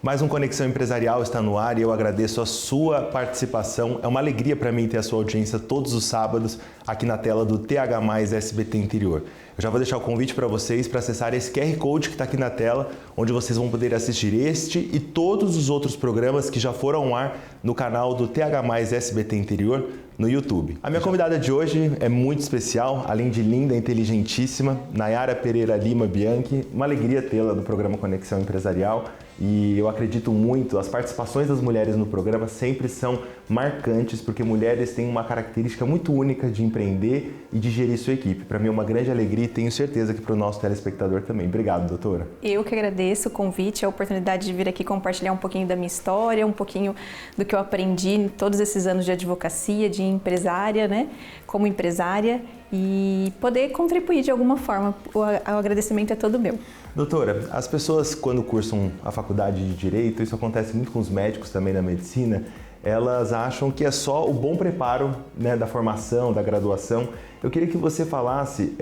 Mais um Conexão Empresarial está no ar e eu agradeço a sua participação. É uma alegria para mim ter a sua audiência todos os sábados aqui na tela do TH+ SBT Interior. Eu já vou deixar o convite para vocês para acessar esse QR Code que está aqui na tela, onde vocês vão poder assistir este e todos os outros programas que já foram ao ar no canal do TH+ SBT Interior no YouTube. A minha convidada de hoje é muito especial, além de linda e inteligentíssima, Nayara Pereira Lima Bianchi. Uma alegria tê-la no programa Conexão Empresarial. E eu acredito muito, as participações das mulheres no programa sempre são marcantes, porque mulheres têm uma característica muito única de empreender e de gerir sua equipe. Para mim é uma grande alegria e tenho certeza que para o nosso telespectador também. Obrigado, doutora. Eu que agradeço o convite, a oportunidade de vir aqui compartilhar um pouquinho da minha história, um pouquinho do que eu aprendi em todos esses anos de advocacia, de empresária, né? Como empresária, e poder contribuir de alguma forma. O agradecimento é todo meu. Doutora, as pessoas quando cursam a faculdade de Direito, isso acontece muito com os médicos também na medicina, elas acham que é só o bom preparo, né, da formação, da graduação. Eu queria que você falasse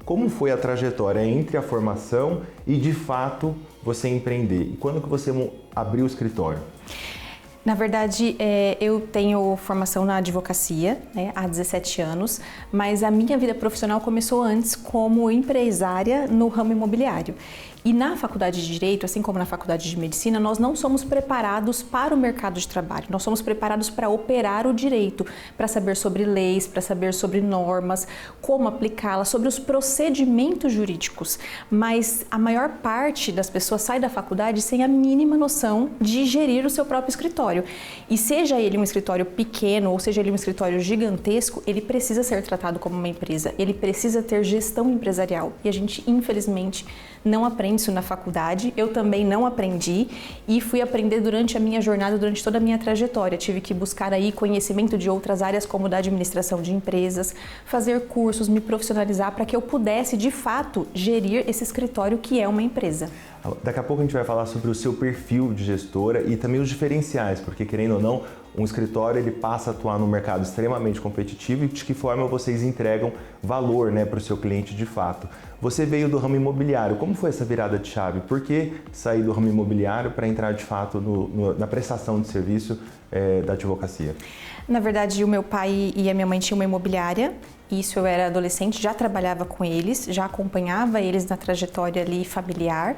como foi a trajetória entre a formação e, de fato, você empreender. E quando que você abriu o escritório? Na verdade, eu tenho formação na advocacia, né, há 17 anos, mas a minha vida profissional começou antes como empresária no ramo imobiliário. E na faculdade de Direito, assim como na faculdade de Medicina, nós não somos preparados para o mercado de trabalho, nós somos preparados para operar o direito, para saber sobre leis, para saber sobre normas, como aplicá-las, sobre os procedimentos jurídicos. Mas a maior parte das pessoas sai da faculdade sem a mínima noção de gerir o seu próprio escritório. E seja ele um escritório pequeno ou seja ele um escritório gigantesco, ele precisa ser tratado como uma empresa, ele precisa ter gestão empresarial. E a gente, infelizmente, não aprende isso na faculdade, eu também não aprendi e fui aprender durante a minha jornada, durante toda a minha trajetória. Tive que buscar aí conhecimento de outras áreas, como da administração de empresas, fazer cursos, me profissionalizar para que eu pudesse, de fato, gerir esse escritório que é uma empresa. Daqui a pouco a gente vai falar sobre o seu perfil de gestora e também os diferenciais, porque querendo ou não, um escritório ele passa a atuar num mercado extremamente competitivo e de que forma vocês entregam valor, né, para o seu cliente de fato. Você veio do ramo imobiliário, como foi essa virada de chave? Por que sair do ramo imobiliário para entrar de fato na prestação de serviço da advocacia? Na verdade, o meu pai e a minha mãe tinham uma imobiliária. Isso, eu era adolescente, já trabalhava com eles, já acompanhava eles na trajetória ali familiar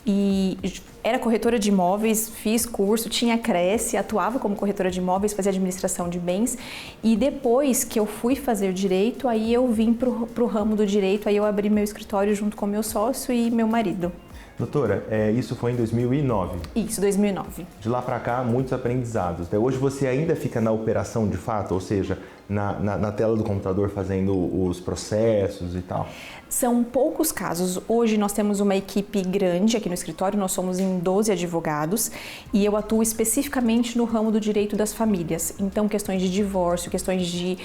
e era corretora de imóveis, fiz curso, tinha Cresce, atuava como corretora de imóveis, fazia administração de bens e depois que eu fui fazer direito, aí eu vim pro ramo do direito, aí eu abri meu escritório junto com meu sócio e meu marido. Doutora, isso foi em 2009? Isso, 2009. De lá para cá, muitos aprendizados. Hoje você ainda fica na operação de fato, ou seja, na tela do computador fazendo os processos e tal? São poucos casos. Hoje nós temos uma equipe grande aqui no escritório, nós somos em 12 advogados e eu atuo especificamente no ramo do direito das famílias. Então, questões de divórcio, questões de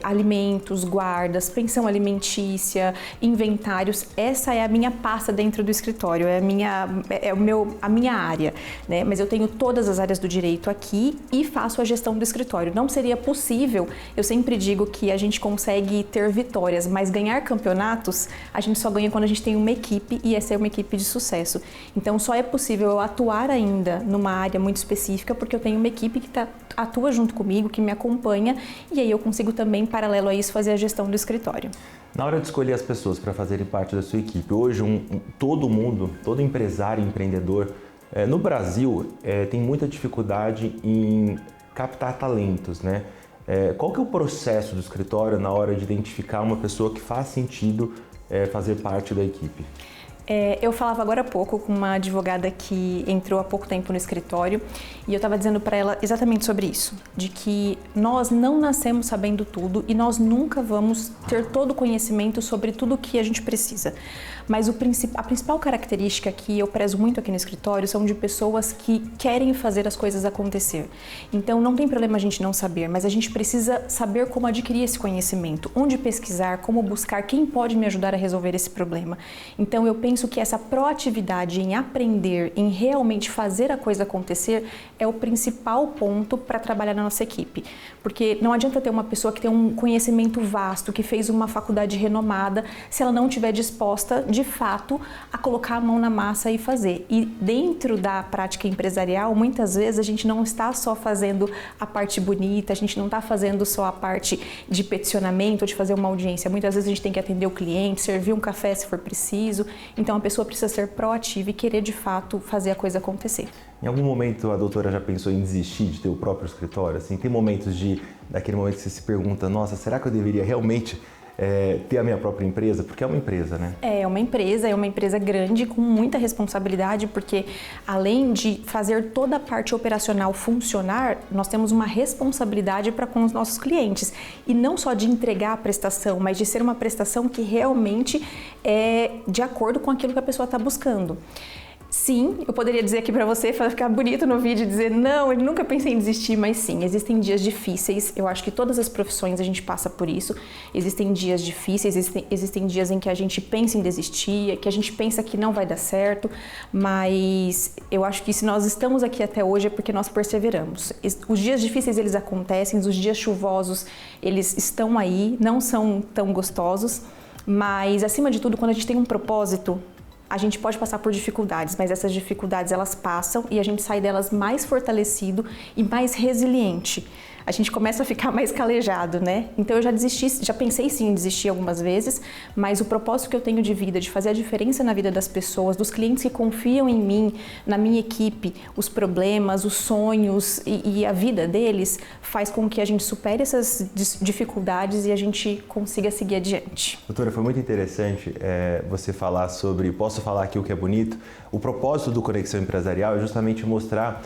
alimentos, guardas, pensão alimentícia, inventários, essa é a minha pasta dentro do escritório, é a minha área, né? Mas eu tenho todas as áreas do direito aqui e faço a gestão do escritório. Não seria possível, eu sempre digo que a gente consegue ter vitórias, mas ganhar campeonatos a gente só ganha quando a gente tem uma equipe e essa é uma equipe de sucesso. Então só é possível eu atuar ainda numa área muito específica porque eu tenho uma equipe que atua junto comigo, que me acompanha e aí eu consigo também, paralelo a isso, fazer a gestão do escritório. Na hora de escolher as pessoas para fazerem parte da sua equipe, hoje todo empresário, empreendedor no Brasil tem muita dificuldade em captar talentos, né? Qual que é o processo do escritório na hora de identificar uma pessoa que faz sentido fazer parte da equipe? Eu falava agora há pouco com uma advogada que entrou há pouco tempo no escritório e eu estava dizendo para ela exatamente sobre isso, de que nós não nascemos sabendo tudo e nós nunca vamos ter todo o conhecimento sobre tudo o que a gente precisa. Mas a principal característica que eu prezo muito aqui no escritório são de pessoas que querem fazer as coisas acontecer. Então não tem problema a gente não saber, mas a gente precisa saber como adquirir esse conhecimento, onde pesquisar, como buscar, quem pode me ajudar a resolver esse problema. Então eu penso penso que essa proatividade em aprender, em realmente fazer a coisa acontecer, é o principal ponto para trabalhar na nossa equipe. Porque não adianta ter uma pessoa que tem um conhecimento vasto, que fez uma faculdade renomada, se ela não estiver disposta, de fato, a colocar a mão na massa e fazer. E dentro da prática empresarial, muitas vezes a gente não está só fazendo a parte bonita, a gente não está fazendo só a parte de peticionamento, de fazer uma audiência. Muitas vezes a gente tem que atender o cliente, servir um café se for preciso. Então a pessoa precisa ser proativa e querer de fato fazer a coisa acontecer. Em algum momento a doutora já pensou em desistir de ter o próprio escritório? Assim, tem momentos daquele momento que você se pergunta, nossa, será que eu deveria realmente ter a minha própria empresa? Porque é uma empresa, né? É uma empresa grande com muita responsabilidade, porque além de fazer toda a parte operacional funcionar, nós temos uma responsabilidade para com os nossos clientes. E não só de entregar a prestação, mas de ser uma prestação que realmente é de acordo com aquilo que a pessoa está buscando. Sim, eu poderia dizer aqui para você, para ficar bonito no vídeo, dizer não, eu nunca pensei em desistir, mas sim, existem dias difíceis. Eu acho que todas as profissões a gente passa por isso. Existem dias difíceis, existem dias em que a gente pensa em desistir, que a gente pensa que não vai dar certo, mas eu acho que se nós estamos aqui até hoje é porque nós perseveramos. Os dias difíceis, eles acontecem, os dias chuvosos, eles estão aí, não são tão gostosos, mas acima de tudo, quando a gente tem um propósito, a gente pode passar por dificuldades, mas essas dificuldades elas passam e a gente sai delas mais fortalecido e mais resiliente. A gente começa a ficar mais calejado, né? Então eu já desisti, já pensei sim em desistir algumas vezes, mas o propósito que eu tenho de vida, de fazer a diferença na vida das pessoas, dos clientes que confiam em mim, na minha equipe, os problemas, os sonhos e a vida deles, faz com que a gente supere essas dificuldades e a gente consiga seguir adiante. Doutora, foi muito interessante você falar sobre, posso falar aqui o que é bonito? O propósito do Conexão Empresarial é justamente mostrar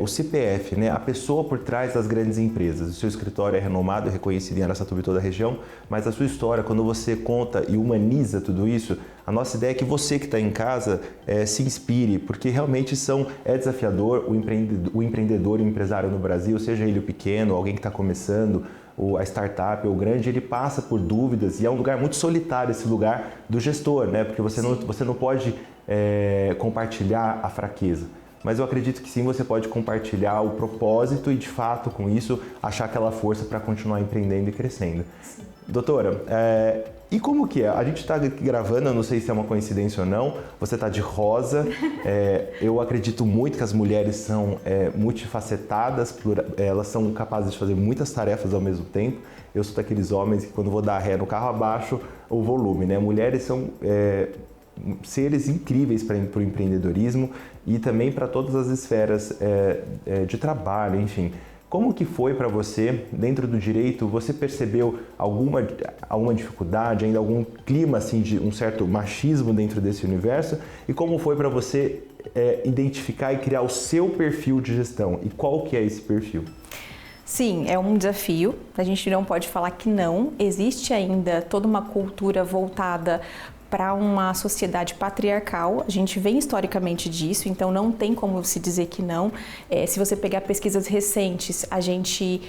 o CPF, né? A pessoa por trás das grandes empresas. O seu escritório é renomado e reconhecido em Araçatuba e toda a região, mas a sua história, quando você conta e humaniza tudo isso, a nossa ideia é que você que está em casa se inspire, porque realmente é desafiador o empreendedor e o empresário no Brasil, seja ele o pequeno, alguém que está começando, a startup ou o grande, ele passa por dúvidas e é um lugar muito solitário esse lugar do gestor, né? Porque você não pode compartilhar a fraqueza. Mas eu acredito que sim, você pode compartilhar o propósito e, de fato, com isso, achar aquela força para continuar empreendendo e crescendo. Sim. Doutora, e como que é? A gente está gravando, eu não sei se é uma coincidência ou não, você está de rosa. Eu acredito muito que as mulheres são multifacetadas, elas são capazes de fazer muitas tarefas ao mesmo tempo. Eu sou daqueles homens que, quando vou dar ré no carro, abaixo o volume, né? Mulheres são seres incríveis para o empreendedorismo e também para todas as esferas de trabalho, enfim. Como que foi para você, dentro do direito, você percebeu alguma dificuldade, ainda algum clima assim, de um certo machismo dentro desse universo? E como foi para você identificar e criar o seu perfil de gestão? E qual que é esse perfil? Sim, é um desafio, a gente não pode falar que não. Existe ainda toda uma cultura voltada para uma sociedade patriarcal, a gente vem historicamente disso, então não tem como se dizer que não. Se você pegar pesquisas recentes, a gente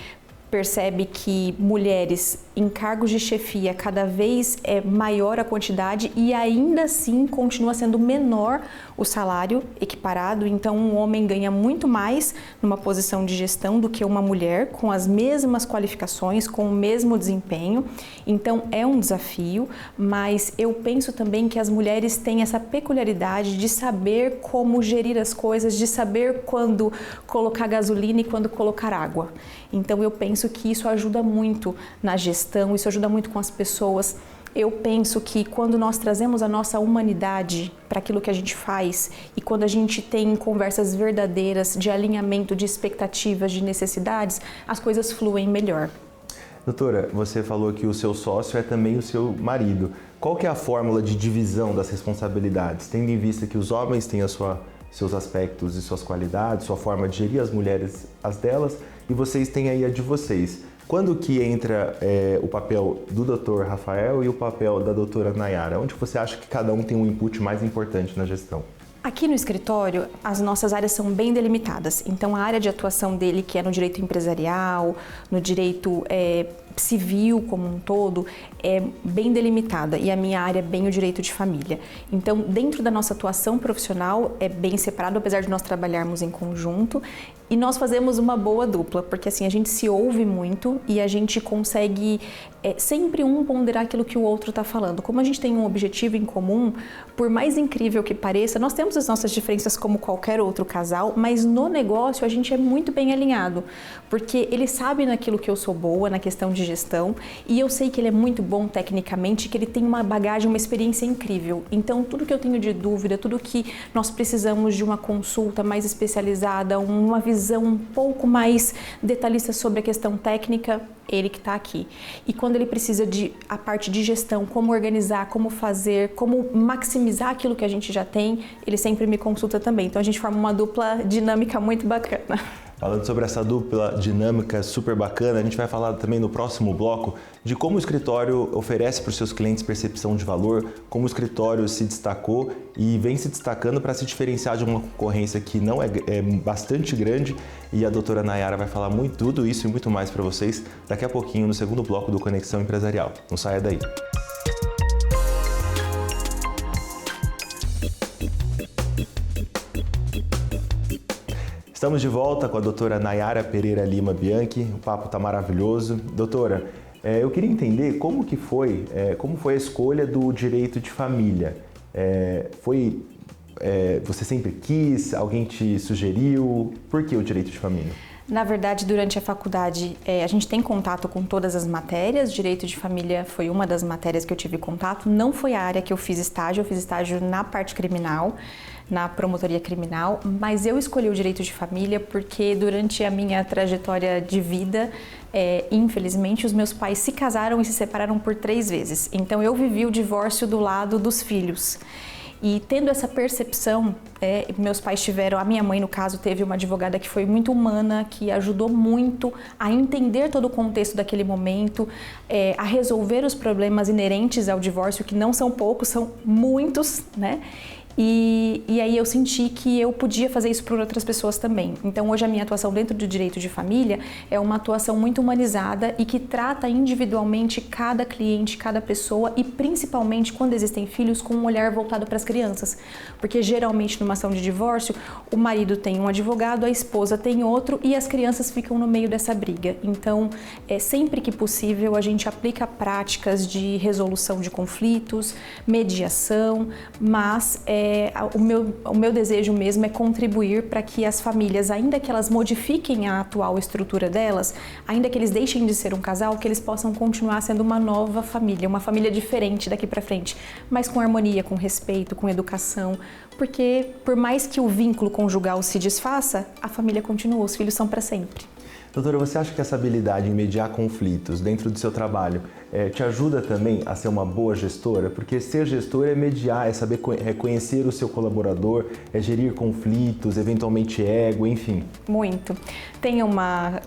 percebe que mulheres em cargos de chefia cada vez é maior a quantidade e ainda assim continua sendo menor o salário equiparado. Então um homem ganha muito mais numa posição de gestão do que uma mulher com as mesmas qualificações, com o mesmo desempenho. Então é um desafio, mas eu penso também que as mulheres têm essa peculiaridade de saber como gerir as coisas, de saber quando colocar gasolina e quando colocar água. Então eu penso que isso ajuda muito na gestão, isso ajuda muito com as pessoas. Eu penso que quando nós trazemos a nossa humanidade para aquilo que a gente faz e quando a gente tem conversas verdadeiras de alinhamento de expectativas, de necessidades, as coisas fluem melhor. Doutora, você falou que o seu sócio é também o seu marido. Qual que é a fórmula de divisão das responsabilidades, tendo em vista que os homens têm seus aspectos e suas qualidades, sua forma de gerir, as mulheres as delas, e vocês têm aí a de vocês? Quando que entra o papel do Dr. Rafael e o papel da doutora Nayara? Onde você acha que cada um tem um input mais importante na gestão? Aqui no escritório, as nossas áreas são bem delimitadas. Então, a área de atuação dele, que é no direito empresarial, no direito civil como um todo, é bem delimitada. E a minha área é bem o direito de família. Então, dentro da nossa atuação profissional, é bem separado, apesar de nós trabalharmos em conjunto. E nós fazemos uma boa dupla, porque assim, a gente se ouve muito e a gente consegue sempre ponderar aquilo que o outro está falando. Como a gente tem um objetivo em comum, por mais incrível que pareça, nós temos as nossas diferenças como qualquer outro casal, mas no negócio a gente é muito bem alinhado, porque ele sabe naquilo que eu sou boa, na questão de gestão, e eu sei que ele é muito bom tecnicamente, que ele tem uma bagagem, uma experiência incrível. Então, tudo que eu tenho de dúvida, tudo que nós precisamos de uma consulta mais especializada, uma visão um pouco mais detalhista sobre a questão técnica, ele que está aqui. E quando ele precisa de a parte de gestão, como organizar, como fazer, como maximizar aquilo que a gente já tem, ele sempre me consulta também. Então a gente forma uma dupla dinâmica muito bacana. Falando sobre essa dupla dinâmica super bacana, a gente vai falar também no próximo bloco de como o escritório oferece para os seus clientes percepção de valor, como o escritório se destacou e vem se destacando para se diferenciar de uma concorrência que não é bastante grande, e a doutora Nayara vai falar tudo isso e muito mais para vocês daqui a pouquinho no segundo bloco do Conexão Empresarial. Não saia daí. Estamos de volta com a doutora Nayara Pereira Lima Bianchi, o papo está maravilhoso. Doutora, eu queria entender como foi a escolha do direito de família. Você sempre quis? Alguém te sugeriu? Por que o direito de família? Na verdade, durante a faculdade, a gente tem contato com todas as matérias. Direito de família foi uma das matérias que eu tive contato. Não foi a área que eu fiz estágio na parte criminal, na promotoria criminal, mas eu escolhi o direito de família porque durante a minha trajetória de vida, infelizmente, os meus pais se casaram e se separaram por 3 vezes. Então, eu vivi o divórcio do lado dos filhos. E tendo essa percepção, meus pais tiveram, a minha mãe no caso teve uma advogada que foi muito humana, que ajudou muito a entender todo o contexto daquele momento, a resolver os problemas inerentes ao divórcio, que não são poucos, são muitos, né? E aí eu senti que eu podia fazer isso por outras pessoas também. Então hoje a minha atuação dentro do direito de família é uma atuação muito humanizada e que trata individualmente cada cliente, cada pessoa e principalmente quando existem filhos com um olhar voltado para as crianças. Porque geralmente numa ação de divórcio o marido tem um advogado, a esposa tem outro e as crianças ficam no meio dessa briga. Então sempre que possível a gente aplica práticas de resolução de conflitos, mediação, mas o meu desejo mesmo é contribuir para que as famílias, ainda que elas modifiquem a atual estrutura delas, ainda que eles deixem de ser um casal, que eles possam continuar sendo uma nova família, uma família diferente daqui para frente, mas com harmonia, com respeito, com educação, porque por mais que o vínculo conjugal se desfaça, a família continua, os filhos são para sempre. Doutora, você acha que essa habilidade em mediar conflitos dentro do seu trabalho te ajuda também a ser uma boa gestora? Porque ser gestora é mediar, é saber reconhecer o seu colaborador, é gerir conflitos, eventualmente ego, enfim. Muito. Tem uma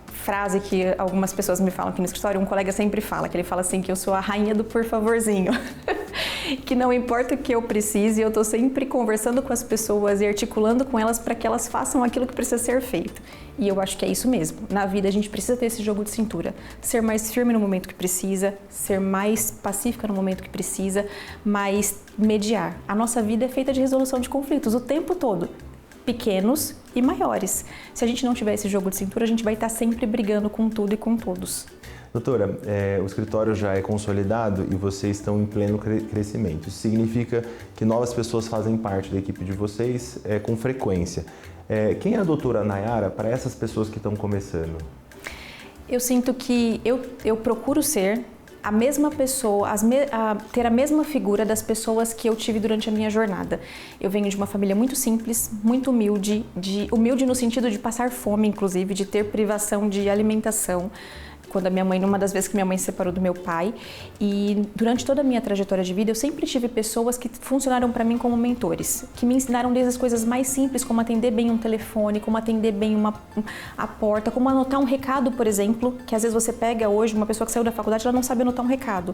frase que algumas pessoas me falam aqui no escritório, um colega sempre fala, que ele fala assim, que eu sou a rainha do por favorzinho. Que não importa o que eu precise, eu estou sempre conversando com as pessoas e articulando com elas para que elas façam aquilo que precisa ser feito. E eu acho que é isso mesmo. Na vida a gente precisa ter esse jogo de cintura. Ser mais firme no momento que precisa, ser mais pacífica no momento que precisa, mas mediar. A nossa vida é feita de resolução de conflitos o tempo todo. Pequenos e maiores. Se a gente não tiver esse jogo de cintura, a gente vai estar sempre brigando com tudo e com todos. Doutora, o escritório já é consolidado e vocês estão em pleno crescimento. Isso significa que novas pessoas fazem parte da equipe de vocês com frequência. Quem é a doutora Nayara para essas pessoas que estão começando? Eu sinto que eu procuro ser a mesma pessoa, ter a mesma figura das pessoas que eu tive durante a minha jornada. Eu venho de uma família muito simples, muito humilde, humilde no sentido de passar fome, inclusive, de ter privação de alimentação. quando a minha mãe, numa das vezes que minha mãe se separou do meu pai, e durante toda a minha trajetória de vida eu sempre tive pessoas que funcionaram para mim como mentores, que me ensinaram desde as coisas mais simples, como atender bem um telefone, como atender bem a porta, como anotar um recado, por exemplo, que às vezes você pega hoje uma pessoa que saiu da faculdade, ela não sabe anotar um recado.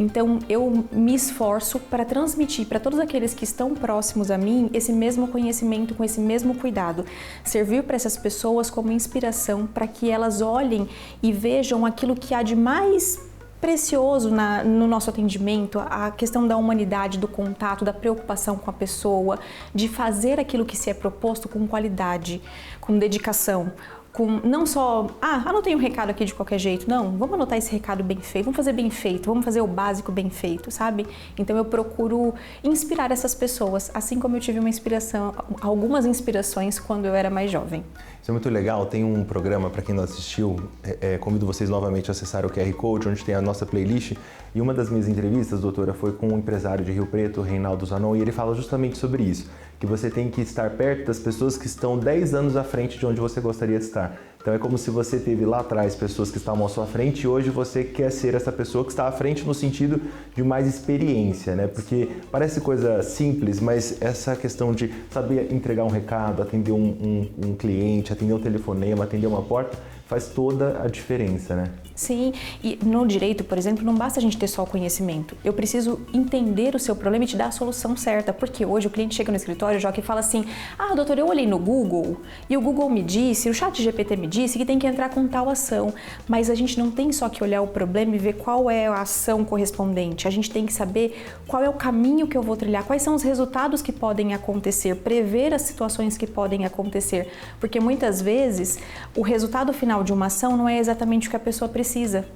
Então eu me esforço para transmitir para todos aqueles que estão próximos a mim esse mesmo conhecimento, com esse mesmo cuidado, servir para essas pessoas como inspiração para que elas olhem e vejam aquilo que há de mais precioso no nosso atendimento, a questão da humanidade, do contato, da preocupação com a pessoa, de fazer aquilo que se é proposto com qualidade, com dedicação. Não só, anotei um recado aqui de qualquer jeito, não, vamos anotar esse recado bem feito, vamos fazer bem feito, vamos fazer o básico bem feito, sabe? Então eu procuro inspirar essas pessoas, assim como eu tive algumas inspirações quando eu era mais jovem. Isso é muito legal, tem um programa, para quem não assistiu, convido vocês novamente a acessar o QR Code, onde tem a nossa playlist, e uma das minhas entrevistas, doutora, foi com um empresário de Rio Preto, Reinaldo Zanon, e ele fala justamente sobre isso, que você tem que estar perto das pessoas que estão 10 anos à frente de onde você gostaria de estar. Então é como se você teve lá atrás pessoas que estavam à sua frente e hoje você quer ser essa pessoa que está à frente no sentido de mais experiência, né? Porque parece coisa simples, mas essa questão de saber entregar um recado, atender um cliente, atender um telefonema, atender uma porta, faz toda a diferença, né? Sim, e no direito, por exemplo, não basta a gente ter só o conhecimento. Eu preciso entender o seu problema e te dar a solução certa, porque hoje o cliente chega no escritório e fala assim, doutor, eu olhei no Google e o Google me disse, o ChatGPT me disse que tem que entrar com tal ação, mas a gente não tem só que olhar o problema e ver qual é a ação correspondente, a gente tem que saber qual é o caminho que eu vou trilhar, quais são os resultados que podem acontecer, prever as situações que podem acontecer, porque muitas vezes o resultado final de uma ação não é exatamente o que a pessoa precisa.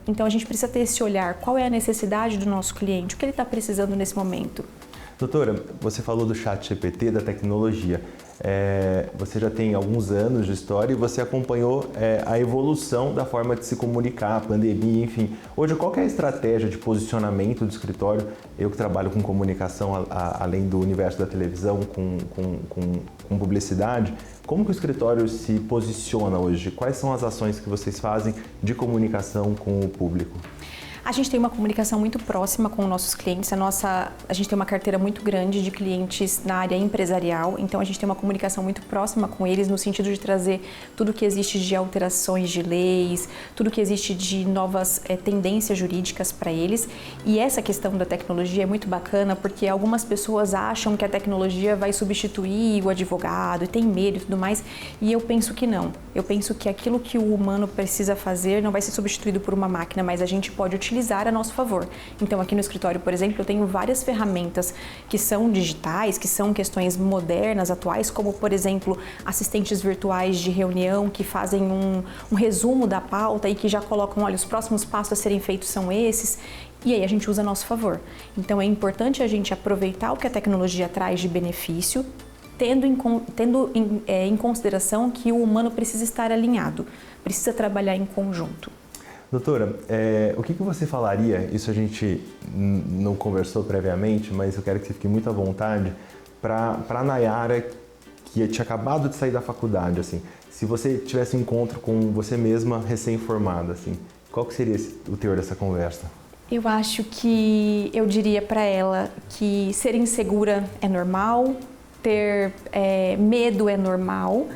Então a gente precisa ter esse olhar, qual é a necessidade do nosso cliente, o que ele está precisando nesse momento. Doutora, você falou do ChatGPT, da tecnologia. Você já tem alguns anos de história e você acompanhou a evolução da forma de se comunicar, a pandemia, enfim. Hoje, qual que é a estratégia de posicionamento do escritório? Eu que trabalho com comunicação, além do universo da televisão, com publicidade, como que o escritório se posiciona hoje? Quais são as ações que vocês fazem de comunicação com o público? A gente tem uma comunicação muito próxima com os nossos clientes. A gente tem uma carteira muito grande de clientes na área empresarial, então a gente tem uma comunicação muito próxima com eles no sentido de trazer tudo que existe de alterações de leis, tudo que existe de novas tendências jurídicas para eles. E essa questão da tecnologia é muito bacana porque algumas pessoas acham que a tecnologia vai substituir o advogado e tem medo e tudo mais, e eu penso que não. Eu penso que aquilo que o humano precisa fazer não vai ser substituído por uma máquina, mas a gente pode utilizar a nosso favor. Então aqui no escritório, por exemplo, eu tenho várias ferramentas que são digitais, que são questões modernas, atuais, como por exemplo assistentes virtuais de reunião que fazem um resumo da pauta e que já colocam, olha, os próximos passos a serem feitos são esses. E aí a gente usa a nosso favor. Então é importante a gente aproveitar o que a tecnologia traz de benefício, tendo em consideração que o humano precisa estar alinhado, precisa trabalhar em conjunto. Doutora, o que você falaria, isso a gente não conversou previamente, mas eu quero que você fique muito à vontade, para a Nayara, que tinha acabado de sair da faculdade, assim, se você tivesse um encontro com você mesma recém-formada, assim, qual que seria o teor dessa conversa? Eu acho que eu diria para ela que ser insegura é normal, ter medo é normal,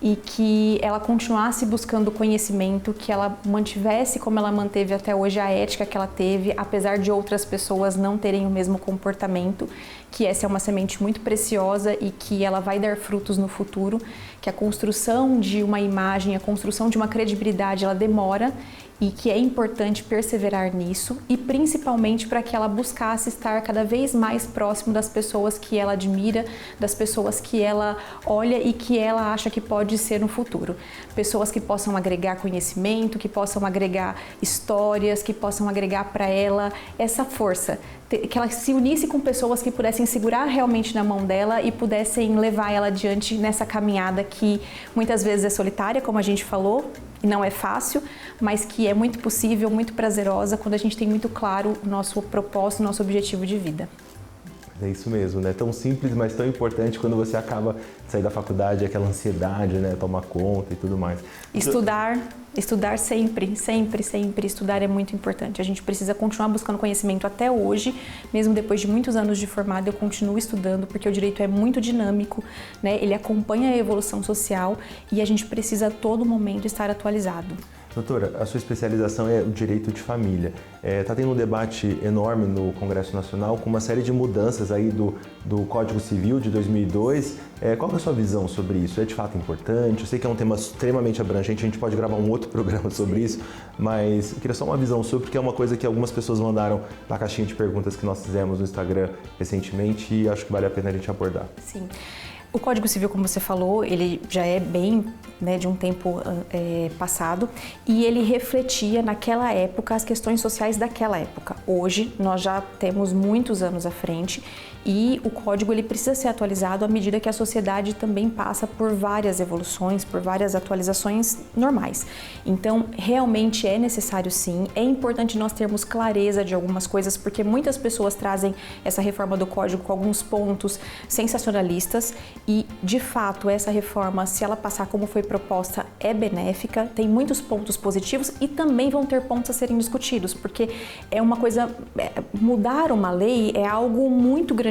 e que ela continuasse buscando conhecimento, que ela mantivesse como ela manteve até hoje a ética que ela teve, apesar de outras pessoas não terem o mesmo comportamento, que essa é uma semente muito preciosa e que ela vai dar frutos no futuro, que a construção de uma imagem, a construção de uma credibilidade, ela demora e que é importante perseverar nisso e principalmente para que ela buscasse estar cada vez mais próximo das pessoas que ela admira, das pessoas que ela olha e que ela acha que pode ser no futuro. Pessoas que possam agregar conhecimento, que possam agregar histórias, que possam agregar para ela essa força, que ela se unisse com pessoas que pudessem segurar realmente na mão dela e pudessem levar ela adiante nessa caminhada que muitas vezes é solitária, como a gente falou, e não é fácil, mas que é muito possível, muito prazerosa quando a gente tem muito claro o nosso propósito, o nosso objetivo de vida. É isso mesmo, né? Tão simples, mas tão importante quando você acaba de sair da faculdade, aquela ansiedade, né? Tomar conta e tudo mais. Estudar sempre, sempre, sempre. Estudar é muito importante. A gente precisa continuar buscando conhecimento até hoje, mesmo depois de muitos anos de formado, eu continuo estudando, porque o direito é muito dinâmico, né? Ele acompanha a evolução social e a gente precisa a todo momento estar atualizado. Doutora, a sua especialização é o direito de família. Está tendo um debate enorme no Congresso Nacional com uma série de mudanças aí do Código Civil de 2002. Qual é a sua visão sobre isso? É de fato importante? Eu sei que é um tema extremamente abrangente, a gente pode gravar um outro programa sobre isso, mas eu queria só uma visão sobre, porque é uma coisa que algumas pessoas mandaram na caixinha de perguntas que nós fizemos no Instagram recentemente e acho que vale a pena a gente abordar. Sim. O Código Civil, como você falou, ele já é bem, né, de um tempo passado e ele refletia naquela época as questões sociais daquela época. Hoje nós já temos muitos anos à frente e o código ele precisa ser atualizado à medida que a sociedade também passa por várias evoluções, por várias atualizações normais. Então, realmente é necessário sim, é importante nós termos clareza de algumas coisas, porque muitas pessoas trazem essa reforma do código com alguns pontos sensacionalistas e, de fato, essa reforma, se ela passar como foi proposta, é benéfica, tem muitos pontos positivos e também vão ter pontos a serem discutidos, porque é uma coisa, mudar uma lei é algo muito grandioso.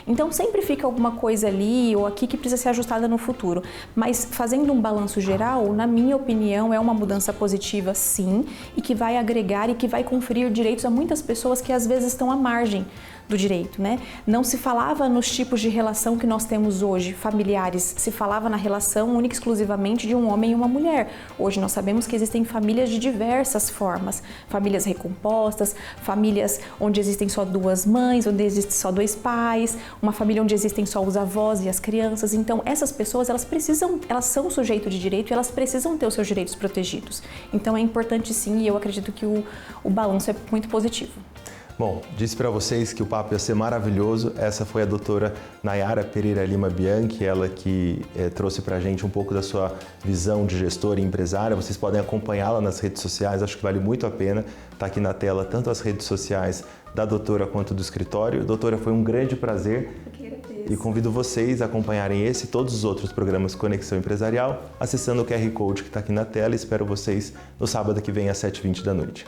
Então sempre fica alguma coisa ali ou aqui que precisa ser ajustada no futuro. Mas fazendo um balanço geral, na minha opinião, é uma mudança positiva sim, e que vai agregar e que vai conferir direitos a muitas pessoas que às vezes estão à margem do direito, né? Não se falava nos tipos de relação que nós temos hoje, familiares, se falava na relação única e exclusivamente de um homem e uma mulher. Hoje nós sabemos que existem famílias de diversas formas, famílias recompostas, famílias onde existem só duas mães, onde existem só dois pais, uma família onde existem só os avós e as crianças. Então essas pessoas, elas são sujeito de direito e elas precisam ter os seus direitos protegidos. Então é importante sim, e eu acredito que o balanço é muito positivo. Bom, disse para vocês que o papo ia ser maravilhoso. Essa foi a doutora Nayara Pereira Lima Bianchi, ela que trouxe para a gente um pouco da sua visão de gestora e empresária. Vocês podem acompanhá-la nas redes sociais, acho que vale muito a pena. Está aqui na tela tanto as redes sociais da doutora quanto do escritório. Doutora, foi um grande prazer. E convido vocês a acompanharem esse e todos os outros programas Conexão Empresarial, acessando o QR Code que está aqui na tela. Espero vocês no sábado que vem às 7h20 da noite.